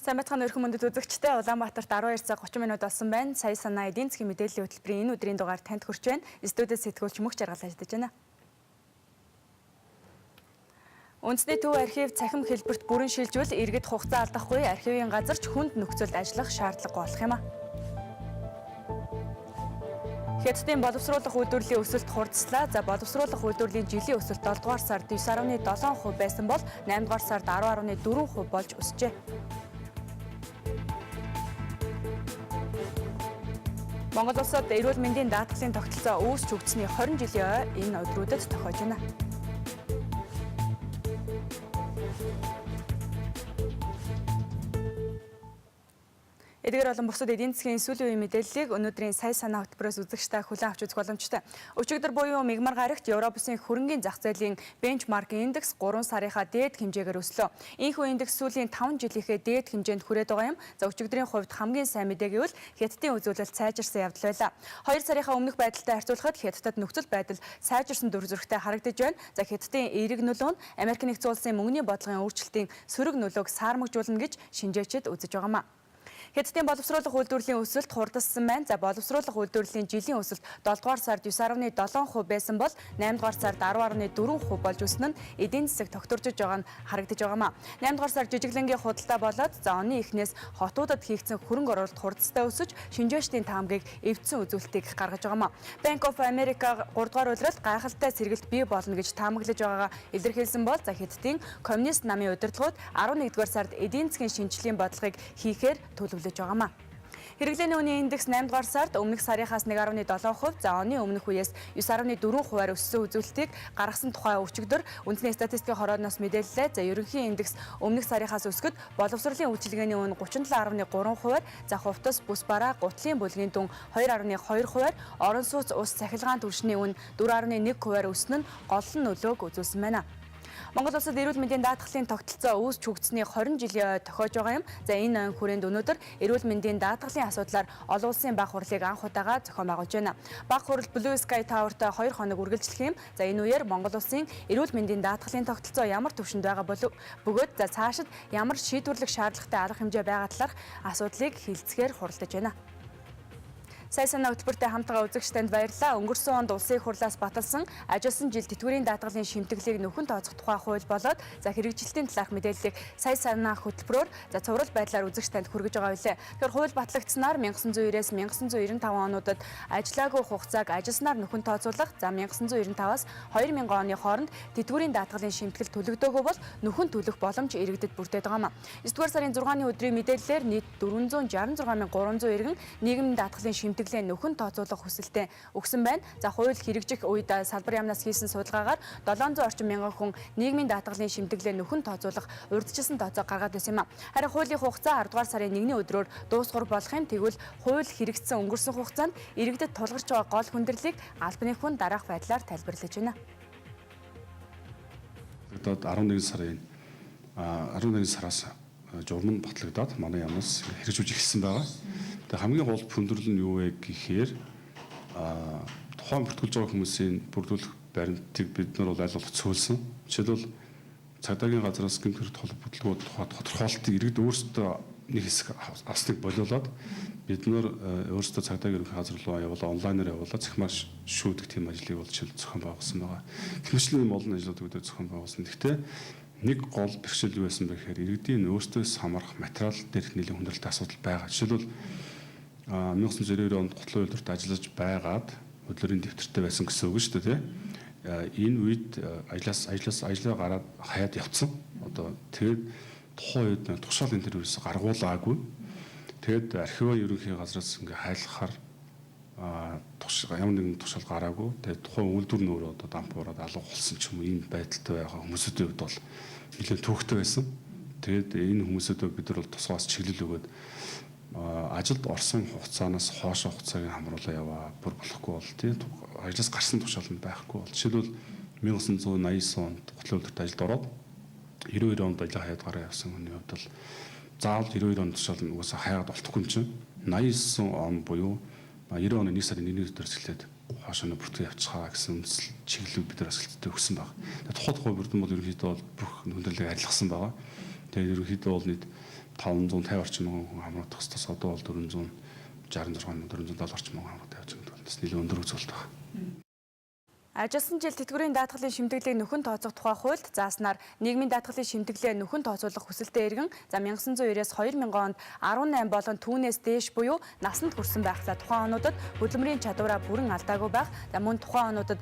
Сайн байцгаана өрхөн мөндөд үзэгчтэй Улаанбаатарт 12 цаг 30 минут болсон байна. Сая санаа эдийн засгийн мэдээллийн хөтөлбөрийн энэ өдрийн дугаар танд хүрч байна. Студиэд сэтгүүлч Мөх Жаргал ажиллаж байна. Үндэсний төв архив цахим хэлбэрт бүрэн шилжүүл иргэд хугацаа алдахгүй архивын газарч хүнд нөхцөлд ажиллах шаардлага болох юм а. Хятадын боловсруулах үйлдвэрлэлийн өсөлт хурдслаа. Боловсруулах үйлдвэрлэлийн жилийн өсөлт 7 дугаар сард 9.7% байсан бол 8 дугаар сард 10.4% болж өсжээ. Монгол улсад эрүүл мэндийн даатгалын тогтолцоо үүсч өгцсөний 20 жилийн ой энэ өдрүүдэд тохиож байна. Эдгээр болон бусад эдийн засгийн сүүлийн үеийн мэдээллийг өнөөдрийн сая санаа хөтөлбөрөөс үзэгчтэй хүлээн авч үзэх боломжтой. Өчигдөр буюу мигмар гарагт Европын хөрөнгөний зах зээлийн бенчмарк индекс 3 сарынхаа дээд хэмжээгээр өслөө. Ийхүү индекс сүүлийн 5 жилийнхээ дээд хэмжээнд хүрээд байгаа юм. Өчигдрийн хувьд хамгийн сайн мэдээ гэвэл Хятадын үзүүлэлт сайжирсан явдал байлаа. 2 сарынхаа өмнөх байдалтай харьцуулахад Хятадд нөхцөл байдал сайжирсан дүр зурагтай харагдаж байна. Хятадын эерэг нөлөө нь Америк нэгдсэн улсын мөнгөний бодлогын өөрчлөлтийн сөрөг нөлөөг саармагжуулна гэж шинжээчид үзэж байгаамаа. Хятадын боловсруулах үйлдвэрлэлийн өсөлт хурдассан байна. Боловсруулах үйлдвэрлэлийн жилийн өсөлт 7 дугаар сард 9.7% байсан бол 8 дугаар сард 10.4% болж өснө нь эдийн засаг тогтворж байгаа нь харагдаж байгаамаа. 8 дугаар сард жижиглэнгийн худалдаа болоод оны эхнээс хотуудад хийгдсэн хөрөнгө оруулалт хурдтай өсөж шинжээчдийн таамгийг эвдсэн үзүүлэлтийг гаргаж байгаамаа. Bank of America 3 дугаар улиралд гайхалтай сэргэлт бий болно гэж таамаглаж байгаагаа илэрхийлсэн бол Хятадын коммунист намын удирдлагууд 11 дугаар сард эдийн засгийн шинжилгээний бодлогыг хийхээр төлөвлөж байгаамаа. Хэрэглээний үнийн индекс 8 дугаар сард өмнөх сарынхаас 1.7%, оны өмнөх үеэс 9.4%-аар өссөн үзүүлэлтийг гаргасан тухай өчигдөр үндэсний статистикийн хорооноос мэдээллээ. Ерөнхий индекс өмнөх сарынхаас өсгөд боловсролын үйлчилгээний үн 37.3%-аар, хувцас, бүс бараа, гутлын бүлгийн дүн 2.2%-аар, орон сууц ус цахилгаан түвшний үн 4.1%-аар өснө нь гол нөлөөг үзүүлсэн байна. Монгол улсад эрүүл мэндийн даатгалын тогтолцоо үүсч өгцсөний 20 жилийн ой тохиож байгаа юм. Энэ ойн хүрээнд өнөөдөр эрүүл мэндийн даатгалын асуудлаар олон улсын баг хурлыг анх удаага зохион байгуулж байна. Баг хурал Blue Sky Tower-тай 2 хоног үргэлжлэх юм. Энэ үеэр Монгол улсын эрүүл мэндийн даатгалын тогтолцоо ямар түвшинд байгаа бөгөөд цаашид ямар шийдвэрлэх шаардлагатай арга хэмжээ байгаа талаарх асуудлыг хилцгээр хуралдаж байна. Сая санаа хөтөлбөртэй хамтгаа үзэгч танд баярлалаа. Өнгөрсөн онд улсын их хурлаас баталсан ажилсан жил тэтгэврийн даатгалын шимтгэлийг нөхөн тооцох тухай хууль болоод хэрэгжилтийн талаарх мэдээллийг сая санаа хөтөлбөрөөр цуврал байдлаар үзэгч танд хүргэж байгаа билээ. Тэгэхээр хууль батлагдсанаар 1990-ээс 1995 онуудад ажиллаагүй хугацааг ажилснаар нөхөн тооцоолох, 1995-аас 2000 оны хооронд тэтгэврийн даатгалын шимтгэл төлөгдөөгүй бол нөхөн төлөх боломж иргэдэд бүрдээд байгаамаа. 9 дугаар сарын 6-ны өдрийн мэдээллээр нийт 466,300 иргэн нийгмийн даатгалын шимтгэлийн нөхөн тооцоолох хүсэлтэд өгсөн байна. Хууль хэрэгжих үед салбар яамнаас хийсэн судалгаагаар 700 орчим мянган хүн нийгмийн даатгалын шимтгэлээ нөхөн тооцоолох урьдчилсан тооцоо гаргаад байсан юм а. Харин хуулийн хугацаа 10 дугаар сарын 1-ний өдрөөр дуусгар болохын тэгвэл хууль хэрэгжсэн өнгөрсөн хугацаанд иргэдэд тулгарч байгаа гол хүндрэлийг албаны хүн дараах байдлаар тайлбарлаж байна. 11 сараас журам нь батлагдаад манай яамнаас хэрэгжүүлж эхэлсэн байгаа. Тэгээ хамгийн гол хүндрэл нь юу вэ гэхээр тухайн бүртгүүлж байгаа хүмүүсийн бүрдүүлэх баримтыг бид нар бол аль болох цөөлсөн. Жишээлбэл цагдаагийн газраас гэмт хэрэг төлөвлөгөөд тодорхойлолтыг иргэд өөрсдөө нэг хэсэг авсныг болиулаад бид нар өөрсдөө цагдаагийн ерөнхий газар руу явуулаа, онлайнаар явуулаад цахимаар шүүдэх тийм ажлыг бол жишээл зохион байгуулсан байгаа. Хэмжлэн юм олон ажлуудыг зохион байгуулсан. Гэхдээ нэг гол бэрхшээл юу байсан бэ гэхээр иргэдийн өөрсдөөс хамаарах материал дээрх нэлээд хүндрэлтэй асуудал байгаа. Жишээлбэл 1992 онд Гутлын үйлдвэрт ажиллаж байгаад хөдөлмөрийн дэвтэртэй байсан гэсэн үг шүү дээ. Энэ үед ажлаа гараад хаяад явцсан. Одоо тэгээд тухайн үед тушаал энэ төр ерөөсө гаргуулаагүй. Тэгээд архиваа ерөнхий газраас ингээ хайлахаар ямар нэгэн тушаал гараагүй. Тэгээд тухайн үйлдвэр нь өөрөө одоо дампуураад алга болсон ч юм уу энэ байдалтай байгаа хүмүүсийн хувьд бол нэлээд төвөгтэй байсан. Тэгээд энэ хүмүүсөд бид нар бол тусгаас чиглэл өгөөд ажилд орсон хугацаанаас хойш хугацааг хамруулаа яваа бүр болохгүй бол тийм ажлаас гарсан тушаалнд байхгүй бол жишээлбэл 1989 онд гутлын үйлдвэрт ажилд ороод 92 онд ажил хаяад гараа явсан хүний хувьд бол заавал 92 онд тушаал нь угаасаа хаяад болтгүй юм чинь 89 он буюу 90 оны 1 сарын 1-ний өдөрөөс эхлээд хоошоо бүртгэж явчихаа гэсэн үндэслэл чиглэлүүд бид нар асуулттай өгсөн байна. Тэгээд тухайд бүрдэн бол ерөнхийдөө бол бүх хүндрэлийг арилгасан байгаа. Тэгээд ерөнхийдөө бол нийт 550 орчим мянган хүн хамгаалах хэвчээс одоо бол 466 470 орчим мянган хамгаалах явж байгаа. Бас нэлээд өндөр үзүүлэлт байна. Ажилласан жил тэтгэврийн даатгалын шимтгэлийг нөхөн тооцох тухай хуульд зааснаар нийгмийн даатгалын шимтгэлээ нөхөн тооцоолох хүсэлтэд эргэн за 1990-ээс 2000 онд 18 болон түүнээс дээш буюу насанд хүрсэн байхлаа тухайн онуудад хөдөлмөрийн чадвараа бүрэн алдаагүй байх. За мөн тухайн онуудад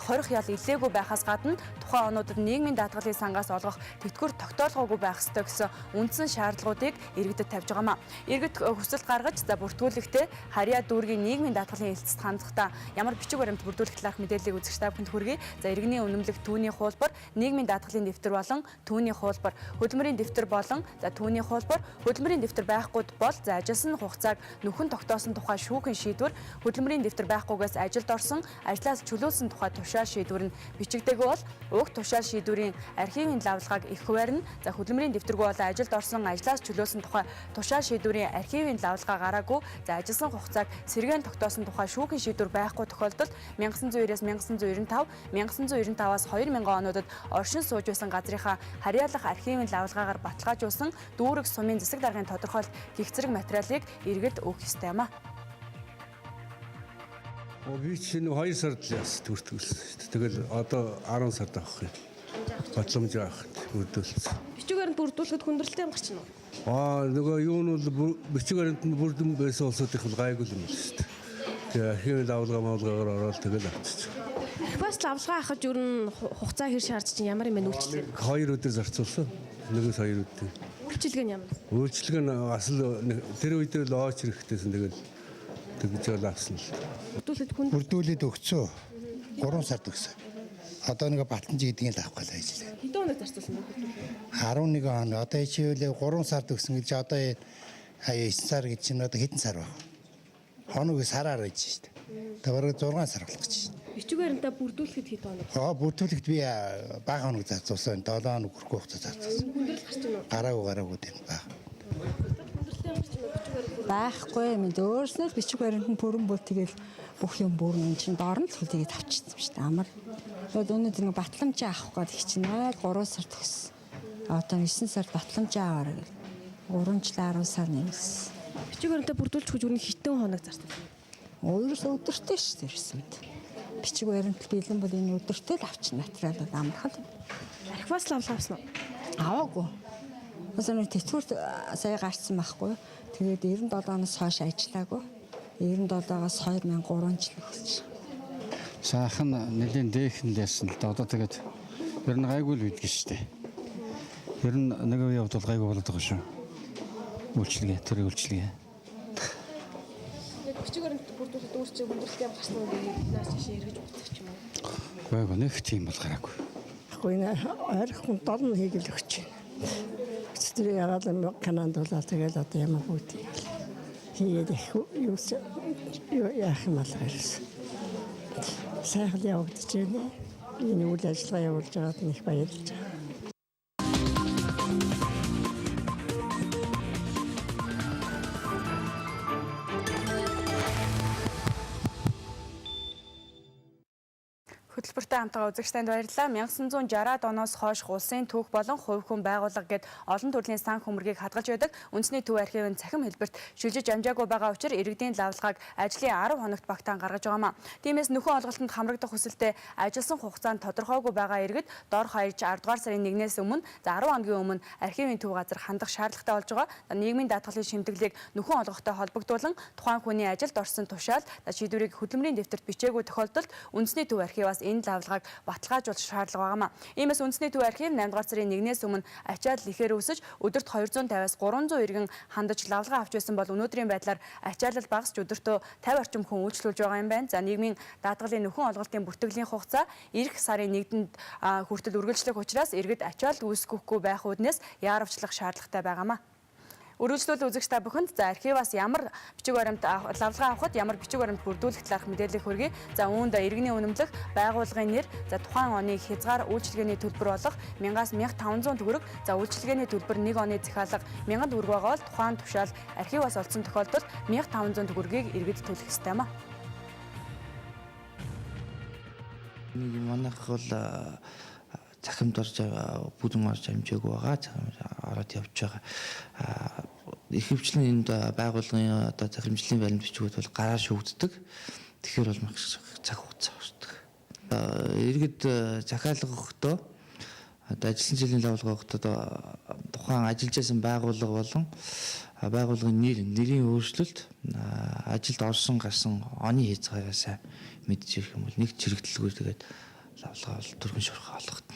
хорих ял илээгүй байхаас гадна тухайн онуудад нийгмийн даатгалын сангаас олгох тэтгэвэр тогтоолгоогүй байх ёстой гэсэн үндсэн шаардлагуудыг иргэдэд тавьж байгаамаа. Иргэд хүсэлт гаргаж за бүртгүүлэхдээ харьяа дүүргийн нийгмийн даатгалын хэлцэд хандахдаа ямар бичиг баримт бүрдүүлэх талаарх мэдээллийг үзэх штабынд хүргэе. За иргэний үнэмлэх түүний хуулбар, нийгмийн даатгалын дэвтэр болон түүний хуулбар, хөдөлмөрийн дэвтэр болон за түүний хуулбар, хөдөлмөрийн дэвтэр байхгүй бол за ажилласан хугацааг нөхөн тогтоосон тухай шүүхийн шийдвэр, хөдөлмөрийн дэвтэр байхгүйгээс ажилд орсон, ажлаас чөлөөлсөн тухай тушаал шийдвэр нь бичигдээгүй бол уг тушаал шийдвэрийн архивын лавлгааг их хуваарь нь за хөдөлмөрийн дэвтэргүй бол ажилд орсон, ажлаас чөлөөлсөн тухай тушаал шийдвэрийн архивын лавлгаа гараагүй, за ажилласан хугацааг сэргээн тогтоосон тухай шүүхийн шийдвэр байхгүй тохиолдолд 1990-ээс 1995-аас 2000 онуудад оршин сууж байсан газрынхаа харьяалах архивын лавлгаагаар баталгаажуулсан дүүрэг сумын засаг даргын тодорхойлт гих зэрэг материалыг иргэд өгөх ёстой юм а. Би чинь 2 сард яс төртгүүлсэн шүү дээ. Тэгэл одоо 10 сард авах юм. Батламж авах бүрдүүлсэн. Бичиг баримт бүрдүүлэхэд хүндрэлтэй юм гарч байна уу? Нөгөө юу нь бол бичиг баримт бүрдэн байсан улсуудын бол гайгүй юм шүү дээ. Тэгээ архивын лавлгаагаар ороод тэгэл авчихсан. Бас лавлгаа авахд юу н хугацаа хэр шаардж чинь ямар юм бэ үйлчлэг? 2 өдөр зарцуулсан. Нөгөөс 2 өдөр. Үйлчлэг нь ямар? Үйлчлэг нь асал тэр үед л ооч хэрэгтэйсэн тэгэл тэгж л авсан л. Бүрдүүлээд өгцөө. 3 сард өгсөн. Одоо нэг батламж гэдгийг л авах гал байж лээ. Хэдэн хоног зарцуулсан бэ? 11 хоног. Одоо ичээвэл 3 сард өгсөн гэж одоо 9 сар гэж чинь одоо хэдэн сар байна? Хоног сараар байж шүү дээ. Тэгвэл 6 сар болох гэж байна. Бичиг баримтаа бүрдүүлэхэд хэдэн хоног? Бүрдүүлэхэд би бага хоног зарцуулсан. 7 хоног хүрэх хугацаа зарцуулсан. Хүндрэл гарч байна уу? Гараагүй тийм бага. Хүндрэлтэй юм чинь бичиг баримт байхгүй юм. Өөрснөө л бичиг баримт нь бүрэн бүл тэгэл бүх юм бүрэн чинь доор нь төлөгээд авчихсан шүү дээ. Амар. Тэгээд өнөөдөр нэг батламж авах гээд чинь 3 сар төгссөн. Одоо 9 сар батламж аваарай гэл. 3 жил 10 сар нэмсэн. бичиг баримтаа бүрдүүлж хүч юу хэдэн хоног зарцуулсан? Өөрөөсөө өдөртэй шүү дээ. Бичиг баримт бэлэн бол энэ өдөртэй л авчин материалууд амархал. Архиваас л авсан уу? Аваагүй. Өсөний тэтгэврт сая гарцсан байхгүй. Тэгээд 97 оноос хойш ажиллаагүй. 97-аас 2003 жил эхэлж. Саахан нэлийн дээхэн лээсэн л да. Одоо тэгээд ер нь гайгүй л үйдгэн штэ. Ер нь нэг үе явд бол гайгүй болоод байгаа шүү. Үйлчлэгээ, тэр үйлчлэгээ. Бичиг баримт бүрдүүлэхэд өөрчлөлт хүндрэлтэй юм гарсан уу биднээс жишээ эргэж үзчих юм уу? Гайгүй нэг тийм бол гараагүй. Ахгүй нэ ойрхон долн хийгэл өгч байна. Тэр ягаад юм Канадад болоо тэгэл одоо ямар бүгд хийгээд юу яах юм бол гэсэн. Сайхан явагдаж байна. Энэ үйл ажиллагаа явуулж байгаад их баярлж байна. Хөтөлбөртэй хамтгаа үзэгчдэнд баярлалаа. 1960-аад оноос хойш улсын түүх болон хувь хүн байгууллага гээд олон төрлийн сан хөмөргийг хадгалж байдаг үндэсний төв архивын цахим хэлбэрт шилжиж амжаагүй байгаа учраас иргэдийн лавлгааг ажлын 10 хоногт багтаан гаргаж байгаамаа. Тиймээс нөхөн олголтод хамрагдах хүсэлтэд ажилласан хугацаанд тодорхойгүй байгаа иргэд дор хаяж 10 дугаар сарын 1-ээс өмнө 10 хоногийн өмнө архивын төв газар хандах шаардлагатай болж байгаа. Нийгмийн даатгалын шимтгэлийг нөхөн олгохтой холбогдуулан тухайн хүний ажилд орсон тушаал шийдвэрийг хөдөлмөрийн дэвтэрт бичээгүй тохиолдолд үндэсний төв архиваас энэ лавлгааг баталгаажуулах шаардлага байгаамаа. Иймээс үндэсний төв архив 8 дугаар сарын 1-ээс өмнө ачаал ихээр өсөж өдөрт 250-аас 300 иргэн хандаж лавлгаа авч байсан бол өнөөдрийн байдлаар ачаалал багасч өдөртөө 50 орчим хүн үйлчлүүлж байгаа юм байна. За нийгмийн даатгалын нөхөн олголтын бүртгэлийн хугацаа эх сарын 1-нд хүртэл үргэлжлэх учраас иргэд ачаал үүсгэхгүй байх үүднээс яаравчлах шаардлагатай байгаамаа. Үргэлжлүүл үзэгч та бүхэнд за архиваас ямар бичиг баримт лавлага авахд ямар бичиг баримт бүрдүүлэх талаарх мэдээлэл хүргэе. За үүнд иргэний үнэмлэх, байгууллагын нэр, за тухайн оны хязгаар үйлчилгээний төлбөр болох 1000-аас 1500 төгрөг, за үйлчилгээний төлбөр 1 оны захиалга 1000 төгрөг байгаа бол тухайн тушаал архиваас олсон тохиолдолд 1500 төгрөгийг иргэд төлөх ёстой юм а. Нэг манайх бол захимд орж бүдэн орж амжаагүй байгаа. Захимд ороод явж байгаа. Ихэвчлэн энд байгууллагын одоо захимжлын баримт бичгүүд бол гараар шүүгддэг. Тэгэхээр бол маш цаг хугацаа ордог. Иргэд захиалга өгөхдөө одоо ажилласан жилийн лавлага өгөхдөө тухайн ажиллаж байсан байгууллага болон байгууллагын нэрийн өөрчлөлт ажилд орсон гарсан оны хязгаараас мэдж ирэх юм бол нэг чирэгдэлгүй тэгээд лавлага бол түргэн шуурхай олгодог.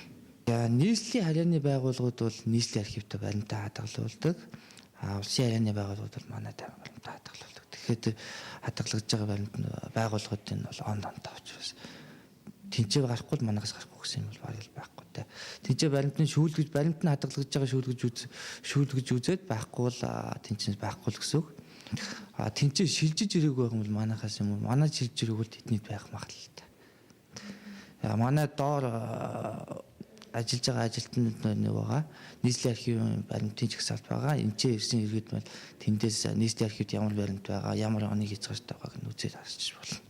Нийслэлийн харьяаны байгууллагууд бол нийслэлийн архивтай баримтаа хадгалуулдаг. Улсын харьяаны байгууллагууд бол манай баримтаа хадгалуулдаг. Тэгэхээр хадгалагдж байгаа баримт байгууллагуудын бол онлайнтай учраас тэнцээ гарахгүй л манаас гарахгүй гэсэн юм бол бараг л байхгүй те. Тэнцээ баримтны шүүлгэж баримт нь хадгалагдж байгаа шүүлгэж үзээд байхгүй л тэнцээс байхгүй л гэсэн үг. Тэнцээ шилжиж ирээгүй байх юм бол манайхаас юм уу манай шилжиж ирээгүүл тэдний байх магадлалтай. Манай доор ажиллаж байгаа ажилтнууд нэг байгаа. Нийслэлийн архивын баримтын жагсаалт байгаа. Энд чинь ирсэн иргэд бол тэндээс нийслэлийн архивд ямар баримт байгаа, ямар оны хязгаартай байгааг нь үзээд харж болно.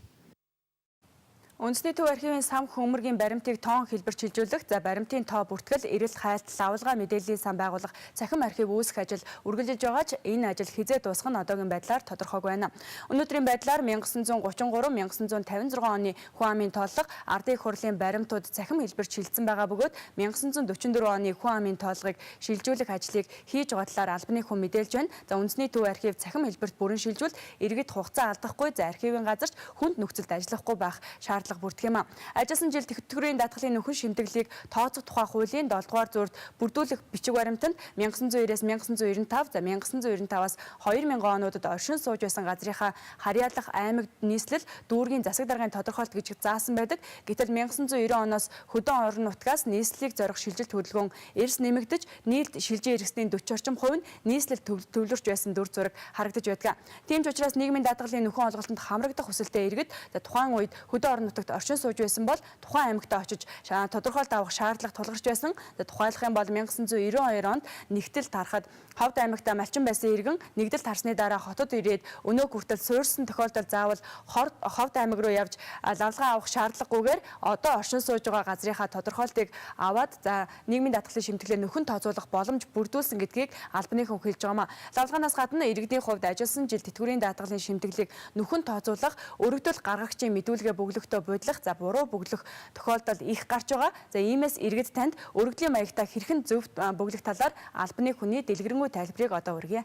Үндэсний төв архивын сан хөмөргийн баримтыг тоон хэлбэрч шилжүүлэх, за баримтын тоо бүртгэл, эрэлт хайлт, лавлгаа мэдээллийн сан байгуулах, цахим архив үүсгэх ажил үргэлжилж байгаа ч энэ ажил хизээ дуусах нь одоогийн байдлаар тодорхойгүй байна. Өнөөдрийн байдлаар 1933-1956 оны хүн амын тооллого, ардын их хурлын баримтууд цахим хэлбэрч шилжсэн байгаа бөгөөд 1944 оны хүн амын тооллогыг шилжүүлэх ажлыг хийж байгаа талаар албаны хүн мэдээлж байна. За үндэсний төв архив цахим хэлбэрт бүрэн шилжүүл иргэд хугацаа алдахгүй, за архивын газарт хүнд нөхцөлд ажиллахгүй байх шаардлага бүрдэх юм а. Ажилласан жил тэтгэврийн даатгалын нөхөн шимтгэлийг тооцох тухай хуулийн 7 дугаар зүрд бүрдүүлэх бичиг баримтанд 1990-1995, за 1995-аас 2000 онуудад оршин сууж байсан газрынхаа харьяалах аймагт нийслэл дүүргийн засаг даргын тодорхойлт гэж заасан байдаг. Гэтэл 1990 оноос хөдөө орон нутгаас нийслэлийг зорих шилжилт хөдөлгөөн эрс нэмэгдэж нийлд шилжээ иргэсний 40 орчим хувь нь нийслэл төвлөрч байсан дүр зураг харагдаж байдаг. Тийм ч учраас нийгмийн даатгалын нөхөн олголтод хамрагдах хүсэлтэй иргэд тухайн үед хөдөө орон нутагт оршин сууж байсан бол тухайн аймагтаа очиж тодорхойлт авах шаардлага тулгарч байсан. Тухайлах юм бол 1992 онд нэгтэл тарахад Ховд аймагтаа малчин байсан иргэн нэгдэл тарсны дараа хотод ирээд өнөө хүртэл суурьсан тохиолдолд заавал Ховд аймаг руу явж лавлгаа авах шаардлагагүйгээр одоо оршин сууж байгаа газрынхаа тодорхойлтыг аваад за нийгмийн даатгалын шимтгэлээ нөхөн тооцоолох боломж бүрдүүлсэн гэдгийг албаны хүн хэлж байгаа маа. Лавлгаанаас гадна иргэдийн хувьд ажилласан жил тэтгэврийн даатгалын шимтгэлийг нөхөн тооцоолох, өргөдөл гаргагчийн мэдүүлгээ бөглөхтөө буйдлах, за буруу бөглөх тохиолдол их гарч байгаа. За иймээс иргэд танд өргөдлийн маягтаа хэрхэн зөв бөглөх талаар албаны хүний дэлгэрэнгүй тайлбарыг одоо өргөе.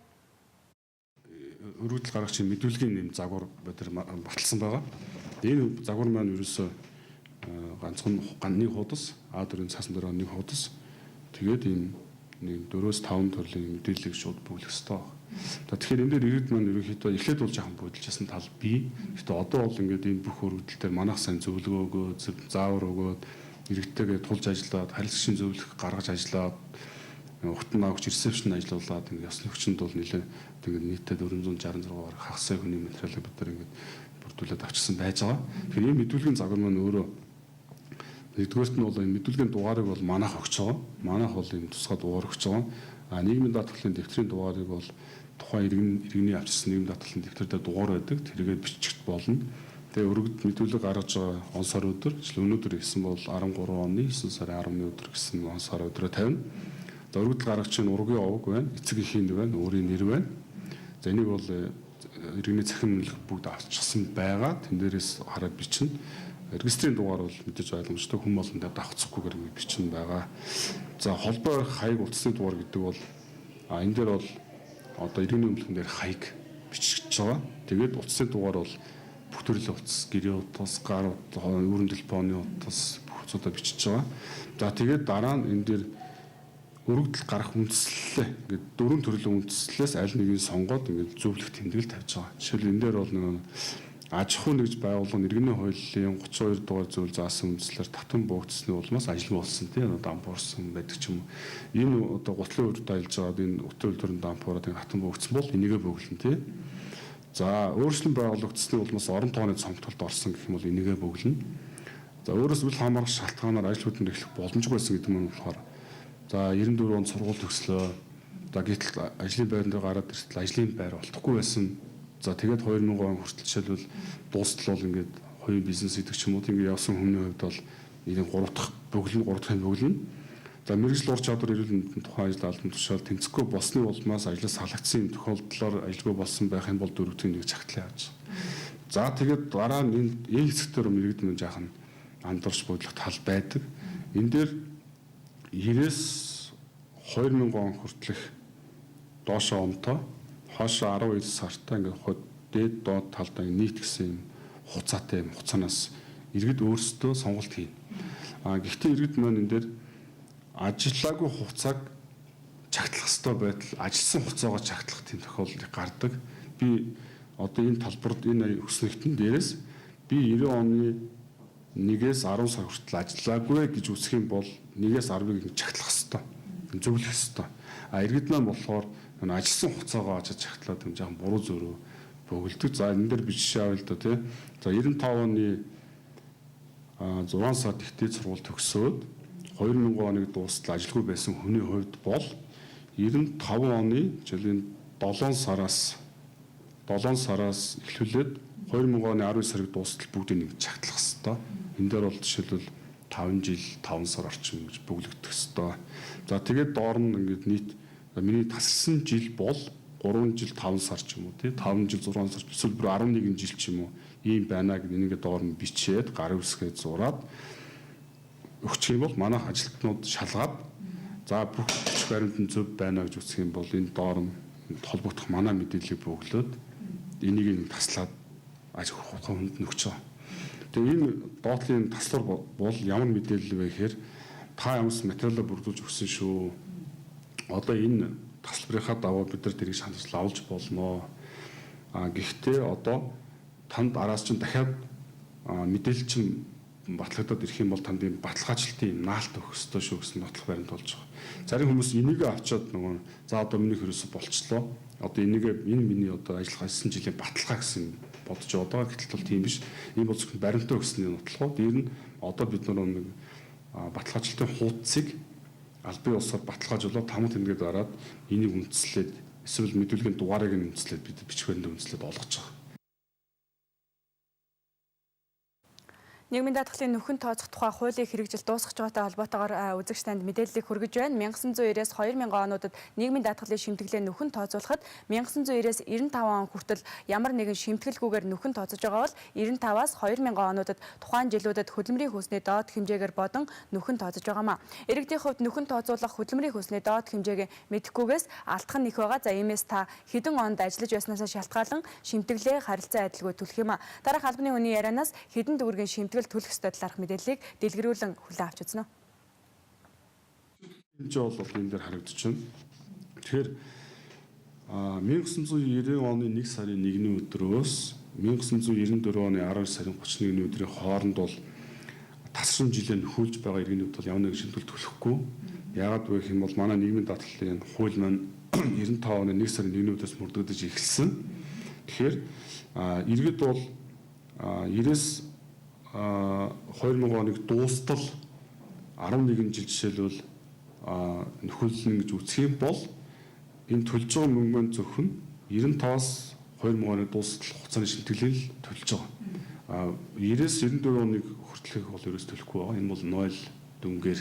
Өргөдөл гаргагчийн мэдүүлгийн нэм загвар баталсан байгаа. Энэ загвар маань ерөөсөө ганцхан ганны хуудас, А4-ийн цаасан дээр нэг хуудас. Тэгээд энэ 4-5 төрлийн мэдээллийг шууд бөглөх ёстой байна. Тэгэхээр энэ дээр иргэд маань ерөнхийдөө эхлээд бол жаахан бодолжсэн тал бий. Гэхдээ одоо бол ингээд энэ бүх өргөдөл төр манайх сайн зөвлөгөө өгөөд, заавар өгөөд, иргэдтэйгээ тулж ажиллаад, харилцагчийн зөвлөх гаргаж ажиллаад, ухтан авахч ресепшн ажиллуулад ингээд ёс нөхцөнд бол нэлээд тэгээд нийтдээ 466 гаруй хагас хүний материалыг бид нар ингээд бүрдүүлээд авчирсан байж байгаа. Тэгэхээр энэ мэдүүлгийн загвар маань өөрөө нэгдүгээрт нь бол энэ мэдүүлгийн дугаарыг бол манайх өгч байгаа. Манайх бол энэ тусгай дугаар өгч байгаа. Нийгмийн даатгалын дэвтрийн дугаарыг бол тухайн иргэний авчирсан нийгмийн даатгалын дэвтэр дээр дугаар байдаг. Тэргээд бичихт болно. Тэгээ өргөд мэдүүлэг гаргаж байгаа он сар өдөр, өнөөдөр гэсэн бол 13 оны 9 сарын 10-ны өдөр гэсэн он сар өдрөө тавина. Өргөдөл гаргагчийн ургийн овог байна, эцэг эхийн нэр байна, өөрийн нэр байна. За энийг бол иргэний цахим үнэлэх бүгд авчихсан байгаа. Тэн дээрээс хараад бичнэ. Регистрийн дугаар бол мэдээж ойлгомжтой хүн болгонд давхцахгүйгээр бичнэ байгаа. За холбоо хаяг утасны дугаар гэдэг бол энэ дээр бол одоо иргэний үнэлгэн дээр хаяг бичиж байгаа. Тэгээд утасны дугаар бол бүх төрлийн утас, гэрээ утас, гар утас, өрн телефоны утас бүх утасуудаа бичиж байгаа. За тэгээд дараа нь энэ дээр өргөдөл гарах үндслэлээ ингээд 4 төрлийн үндслэлээс аль нэгийг сонгоод ингээд зөвлөх тэмдэглэл тавьж байгаа. Жишээл энэ дээр бол нэг аж ахуй нэгж байгууллага иргэний хуулийн 32 дугаар зүйл заасан үндслээр татан буугдсны улмаас ажилгүй болсон тийм дампуурсан байдаг ч юм уу. Энэ одоо гутлын үйлдвэрт ажиллаж байгаад энэ утын үйлдвэрийн дампуураад хатан буугдсан бол энийгээ бөглөн тийм. За өөрчлөлт байгуулагдсны улмаас орон тооны цомгтолд орсон гэх юм бол энийгээ бөглөн. За өөрөөс үл хамаарах шалтгаанаар ажил хөдөлмөр эхлэх боломжгүй байсан гэдэг нь болохоор за 94 онд сургууль төгслөө. За гэтэл ажлын байран дээр гараад иртэл ажлын байр олдохгүй байсан. За тэгээд 2000 он хүртэл жишээлбэл дуустал бол ингээд хувийн бизнес гэдэг ч юм уу ингээд явсан хүмүүний хувьд бол ийм 3 дахь бөглөн. За мэргэжил ур чадвар эрүүл мэндийн тухайн ажил албан тушаал тэнцэхгүй болсны улмаас ажлаас салгагдсан тохиолдлоор ажилгүй болсон байхын бол 4-ийн 1 чагтлаа явж. За тэгээд дараа нь энэ хэсгээр мэрэгдэн жаахан андуурч бодлох тал байдаг. Энэ дээр 90-с 2000 он хүртэлх доошоо онтой хоошоо 12 сартаа ингээд хот дээд доод талдаа нийт гэсэн хугацаатай хугацаанаас иргэд өөрсдөө сонголт хийнэ. Гэхдээ иргэд маань энэ дээр ажиллаагүй хугацааг чагтлах ёстой байтал ажилласан хугацаагаа чагтлах тийм тохиолдол гардаг. Би одоо энэ талбарт энэ өснөгтөн дээрээс би 90 оны 1-ээс 10 сар хүртэл ажиллаагүй гэж үсэх юм бол 1-ээс 10-ыг чагтлах ёстой. Зөвлөх ёстой. Иргэд маань болохоор ажилласан хугацаагаа очиж чагтлаад юм жаахан буруу зөрөө бөглөдөг. За энэ дээр би жишээ авъя л да тий. За 95 оны 6 сард ихтэй сургууль төгсөөд 2000 оныг дуустал ажилгүй байсан хүний хувьд бол 95 оны жилийн 7 сараас эхлүүлээд 2000 оны 12 сарыг дуустал бүгдийг нэг чагтлах ёстой. Энэ дээр бол жишээлбэл 5 жил 5 сар орчим гэж бөглөгдөх ёстой. За тэгээд доор нь ингээд нийт миний тасалсан жил бол 3 жил 5 сар ч юм уу тий 5 жил 6 сар эсвэл бүр 11 жил ч юм уу ийм байна гэдэг нэгээ доор нь бичээд гар үсгээд зураад өгчих юм бол манайх ажилтнууд шалгаад за бүх хүч баримтын зөв байна гэж үсэх юм бол энэ доор нь холбогдох манай мэдээллийг бөглөөд энийг таслаад ажил хүнд нөгч байгаа. Тэгээ энэ доотлын таслар бол ямар мэдээлэл вэ гэхээр та ямарс материалаа бүрдүүлж өгсөн шүү. Одоо энэ тасалбарынхаа даваа бид нар тэрийг шаналж авч болно. Гэхдээ одоо танд араас чинь дахиад мэдээлэл чинь батлагдаад ирэх юм бол танд энэ баталгаажлалтын наалт өгөх ёстой шүү гэсэн нотлох баримт болж байгаа. Зарим хүмүүс энийг авчаад нөгөө за одоо миний хөрөөсө болчлоо. Одоо энийг энэ миний одоо ажиллах 9 жилийн баталгаа гэсэн бодож байгаа. Гэтэл бол тийм биш. Энэ бол зөвхөн баримтаа өгсөний нотлохоо. Дээр нь одоо бид нар нэг баталгаажлалтын хуудсыг албан ёсоор баталгаажуулаад тамга тэмдгээд дараад энийг үндэслээд эсвэл мэдүүлгийн дугаарыг нь үндэслээд бид бичих баримтаа үндэслээд олгож байгаа. Нийгмийн даатгалын нөхөн тооцох тухай хуулийн хэрэгжил дуусгаж байгаатай холбоотойгоор үзэгч танд мэдээллийг хүргэж байна. 1990-ээс 2000 онуудад нийгмийн даатгалын шимтгэлээ нөхөн тооцоолоход 1990-ээс 95 он хүртэл ямар нэгэн шимтгэлгүйгээр нөхөн тооцож байгаа бол 95-аас 2000 онуудад тухайн жилүүдэд хөдөлмөрийн хүйсний доод хэмжээгээр бодон нөхөн тооцож байгаамаа. Иргэдийн хувьд нөхөн тооцоолох хөдөлмөрийн хүйсний доод хэмжээг мэдэхгүйгээс алдах нь их байгаа. За иймээс та хэдэн онд ажиллаж байснаас шалтгаалan шимтгэлээ харилцан адилгүй төлөх юм а. Дараах албаны хүний ярианаас хэдэн төгрөгийн шимтгэл төлөх ёстой талаарх мэдээллийг дэлгэрүүлэн хүлээн авч үзнэ. Хэмжээ бол энэ дээр харагдаж байна. Тэгэхээр 1990 оны 1 сарын 1-ний өдрөөс 1994 оны 12 сарын 31-ний өдрийн хооронд бол тасран жилээр нөхүүлж байгаа иргэний хувьд бол ямар нэгэн шимтгэл төлөхгүй. Яагаад вэ гэх юм бол манай нийгмийн даатгалын хууль маань 95 оны 1 сарын 1-ний өдрөөс мөрдөгдөж эхэлсэн. Тэгэхээр иргэд бол 90-с 2000 оныг дуустал 11 жил жишээлбэл нөхөрлөн гэж үсэх юм бол энэ төлж байгаа мөнгө зөвхөн 95-аас 2000 оны дуустал хугацааны шимтгэлийг төлж байгаа. 90-с 94 оныг хүртэлх бол ерөөс төлөхгүй байгаа. Энэ бол 0 дүнгээр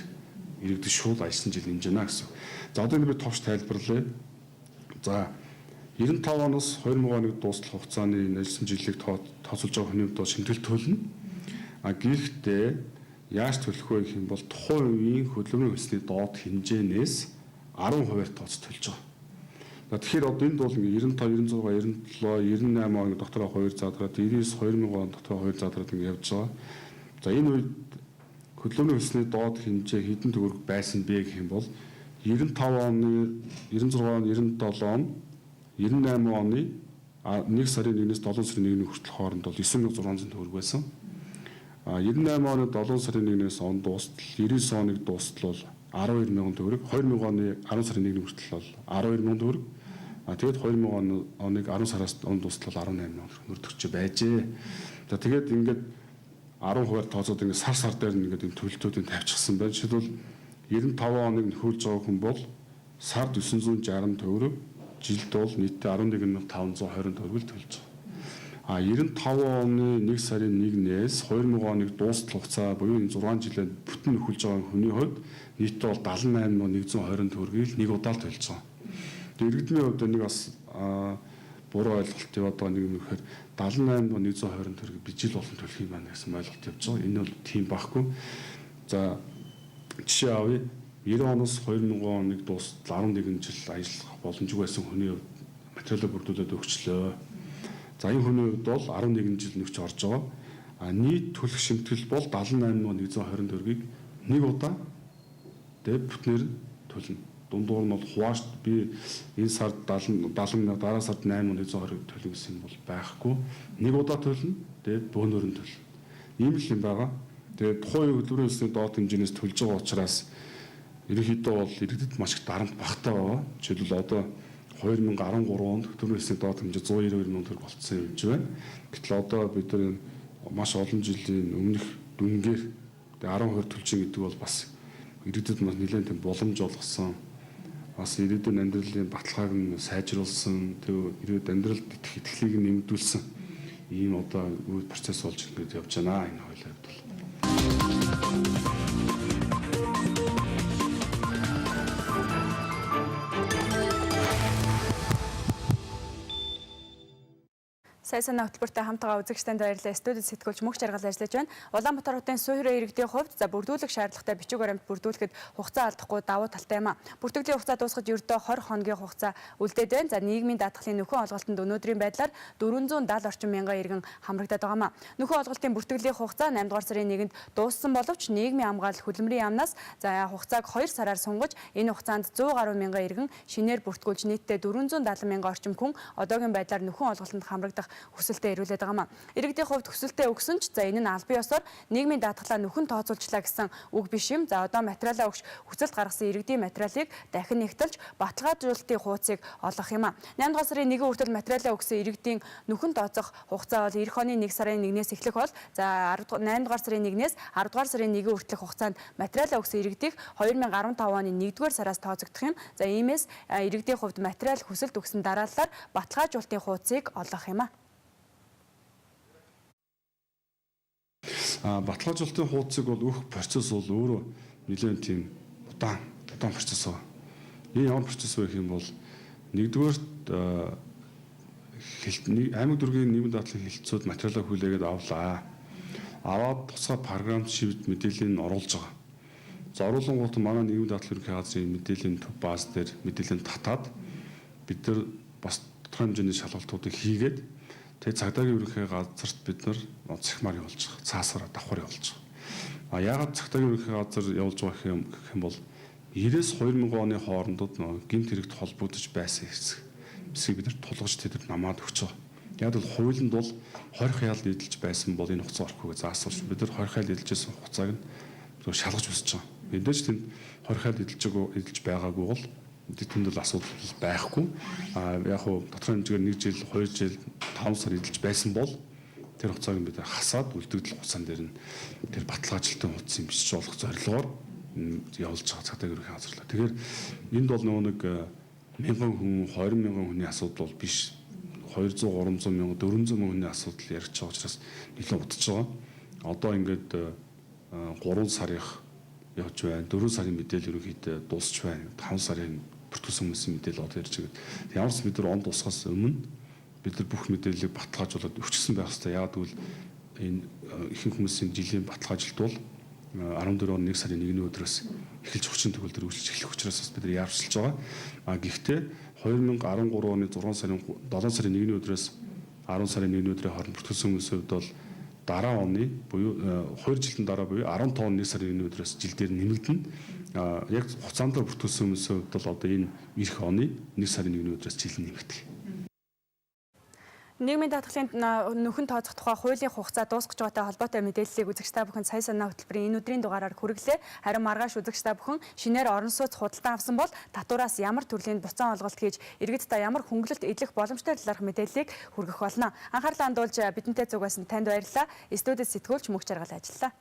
иргэдэд шууд ажилласан жил нэмж байна гэсэн. За одоо энэ би товч тайлбарлая. За 95 оноос 2000 оныг дуустал хугацааны ажилласан жилийг тооцоолж байгаа хүний хувьд шимтгэл төлнө. Гэхдээ яаж төлөх вэ гэх юм бол тухайн үеийн хөдөлмөрийн хөлсний доод хэмжээнээс 10% тооц төлж байгаа. Тэгэхээр одоо энд бол 95, 96, 97, 98 оны дотороо 2 задраад 99, 2000 он дотороо 2 задраад ингэ явж байгаа. За энэ үед хөдөлмөрийн хөлсний доод хэмжээ хэдэн төгрөг байсан бэ гэх юм бол 95 оны, 96 он, 97 он, 98 оны 1 сарын 1-ээс 7 сарын 1-ний хүртэл хооронд бол 9600 төгрөг байсан. 98 оны 7 сарын 1-ээс он дуустал 99 оныг дуустал бол 12000 төгрөг, 2000 оны 10 сарын 1-ний хүртэл бол 12000 төгрөг. Тэгээд 2000 оныг 10 сараас он дуустал 18000 төгрөг төгсөж байжээ. За тэгээд ингээд 10% тооцоод ингээд сар дээр ингээд энэ төлөлтүүдийг тавьчихсан байна. Жишээлбэл 95 оныг нөхөөлж байгаа хүн бол сард 960 төгрөг, жилд бол нийтдээ 11520 төгрөг төлж байгаа. 95 оны 1 сарын 1-ээс 2000 оныг дуустал хугацаа буюу энэ 6 жилээр бүтэн нөхөөлж байгаа хүний хувьд нийтдээ бол 78120 төгрөгийг нэг удаа төлж байгаа. Иргэдний хувьд нэг бас буруу ойлголт яваад байгаа нэг юм ихээр 78120 төгрөг би жил болгон төлөх юм байна гэсэн ойлголт явж байгаа. Энэ бол тийм байхгүй. За жишээ авъя. 90 оноос 2000 оныг дуустал 11 жил ажиллах боломжгүй байсан хүний хувьд материалаа бүрдүүлээд өгчлөө. За энэ хүний хувьд бол 11 жил нөхч орж байгаа. Нийт төлөх шимтгэл бол 78120 төгрөгийг нэг удаа тэгээд бүтнээр төлнө. Дундуур нь бол хуваашд би энэ сард 70 дараа сард 8120 төлнө гэсэн юм бол байхгүй. Нэг удаа төлнө. Тэгээд бөөнөр нь төлнө. Ийм л юм байгаа. Тэгээд тухайн хөдөлмөрийн өсний доод хэмжээнээс төлж байгаа учраас ерөнхийдөө бол иргэдэд маш их дарамт багтаа байгаа. Жишээлбэл одоо 2013 онд хөдөлмөрийн өсний доод хэмжээ 192 мянган төгрөг болцсон юм байна. Гэтэл одоо бид нар маш олон жилийн өмнөх дүнгээр 10% төлж байгаа гэдэг бол бас иргэдэд маш нэлээд тийм боломж олгосон. Бас ирээдүйн амьдралын баталгааг нь сайжруулсан, ирээд амьдралд итгэх итгэлийг нэмэгдүүлсэн ийм одоо үйл процесс болж ингээд явж байна энэ хоёулаа хувьд бол. Сайн санаа хөтөлбөртэй хамтгаа үзэгчдэнд баярлалаа. Студид сэтгүүлч Мөнх Жаргал ажиллаж байна. Улаанбаатар хотын Сууйраа иргэдийн хувьд бүрдүүлэх шаардлагатай бичиг баримт бүрдүүлэхэд хугацаа алдахгүй давуу талтай юм а. Бүртгэлийн хугацаа дуусахад ердөө 20 хоногийн хугацаа үлдээд байна. За нийгмийн даатгалын нөхөн олголтод өнөөдрийн байдлаар 470 орчим мянган иргэн хамрагдаад байгаа юм а. Нөхөн олголтын бүртгэлийн хугацаа 8 дугаар сарын 1-нд дууссан боловч нийгмийн хамгаалал хөдөлмөрийн яамнаас за хугацааг 2 сараар сунгаж энэ хугацаанд 100 гаруй мянган иргэн шинээр бүртгүүлж нийтдээ 470 мянган орчим хүн одоогийн байдлаар нөхөн олголтод хамрагдах хүсэлтэд ирүүлээд байгаа юм. Иргэдийн хувьд хүсэлтэд өгсөн ч за энэ нь албан ёсоор нийгмийн даатгалаа нөхөн тооцоолжлаа гэсэн үг биш юм. За одоо материалаа өгч хүсэлт гаргасан иргэдийн материалыг дахин нэгтэлж баталгаажуулалтын хуудсыг олгох юм а. 8 дугаар сарын 1 хүртэл материалаа өгсөн иргэдийн нөхөн тооцох хугацаа бол эх оны 1 сарын 1-ээс эхлэх бол за 8 дугаар сарын 1-ээс 10 дугаар сарын 1 хүртэлх хугацаанд материалаа өгсөн иргэдийг 2015 оны 1-р сараас тооцогдох юм. За иймээс иргэдийн хувьд материал хүсэлт өгсөн дараалалаар баталгаажуулалтын хуудсыг олгох юм а. Баталгаажуулалтын хуудсыг бол өгөх процесс бол өөрөө нэлээд тийм удаан процесс байна. Энэ ямар процесс вэ гэх юм бол нэгдүгээр аймаг дүүргийн нийгмийн даатгалын хэлтсүүд материалаа хүлээгээд авлаа. Аваад тусгай програмд шивд мэдээллийг оруулж байгаа. За оруулангууд манай нийгмийн даатгалын ерөнхий газрын мэдээллийн төв бааз дээр мэдээллийн татаад бид нар бас тодорхой хэмжээний шалгалтуудыг хийгээд тэгээ цагдаагийн ерөнхий газарт бид нар цахимаар явуулж байгаа. Цаасаар давхар явуулж байгаа. Яагаад цагдаагийн ерөнхий газар явуулж байгаа гэх юм бол 90-с 2000 оны хоорондод гэмт хэрэгт холбогдож байсан хэсэг бид нар тулгаж тэдэд намаад өгч байгаа. Яг бол хуулинд бол 20 хяал нийлж байсан бол энэ хугацаа орохгүйгээ заасуулж бид нар 20 хяал нийлжсэн хугацааг нь шалгаж үзэж байгаа. Мэдээж тэнд 20 хяал нийлж байгаагүй бол тэнд л асуудал байхгүй. Яг хуу тодорхой хэмжээгээр 1 жил, 2 жил, 5 сар эдэлж байсан бол тэр хугацааг бид хасаад үлдэгдэл хугацаан дээр нь тэр баталгаажлалтын хуудсыг бичиж олох зорилгоор явуулж байгаа цагдаагийн ерөнхий газарлаа. Тэгэхээр энд бол нэг 1000 хүн, 20 мянган хүний асуудал бол биш. 200, 300 мянган, 400 мянган хүний асуудал ярьж байгаа учраас нэлээд удаж байгаа. Одоо ингээд 3 сарын явж байна. 4 сарын мэдээлэл ерөнхийдөө дуусч байна. 5 сарын бүртгүүлсэн хүмүүсийн мэдээлэл одоо ярьж байгаа. Ямарс бид нар онд тусгаас өмнө бид нар бүх мэдээллийг баталгаажуулаад өвчсөн байх хэрэгтэй. Яг тэгвэл энэ ихэнх хүмүүсийн жилийн баталгаажилт бол 14 оны 1 сарын 1-ний өдрөөс эхэлж хүчин төгөлдөр үйлчлж эхлэх учраас бид нар яарчилж байгаа. Гэхдээ 2013 оны 7 сарын 1-ний өдрөөс 10 сарын 1-ний өдрийн хооронд бүртгүүлсэн хүмүүсийн хувьд бол дараа оны буюу 2 жилийн дараа буюу 15 оны 1 сарын 1-ний өдрөөс жил дээр нэмэгдэнэ. Яг хугацаанд бүртгүүлсэн хүмүүсийн хувьд бол одоо энэ эх оны 1 сарын 1-ний өдрөөс жил нэмэгдэх. нийгмийн даатгалын нөхөн тооцох тухай хуулийн хугацаа дуусгаж байгаатай холбоотой мэдээллийг үзэгч та бүхэн сая санаа хөтөлбөрийн энэ өдрийн дугаараар хүргэлээ. Харин маргааш үзэгч та бүхэн шинээр орон сууц худалдан авсан бол татвараас ямар төрлийн буцаан олголт хийж иргэд та ямар хөнгөлөлт эдлэх боломжтой талаарх мэдээллийг хүргэх болно. Анхаарлаа хандуулж бидэнтэй зүг байсан танд баярлалаа. Студид сэтгүүлч Мөнх Жаргал ажиллалаа.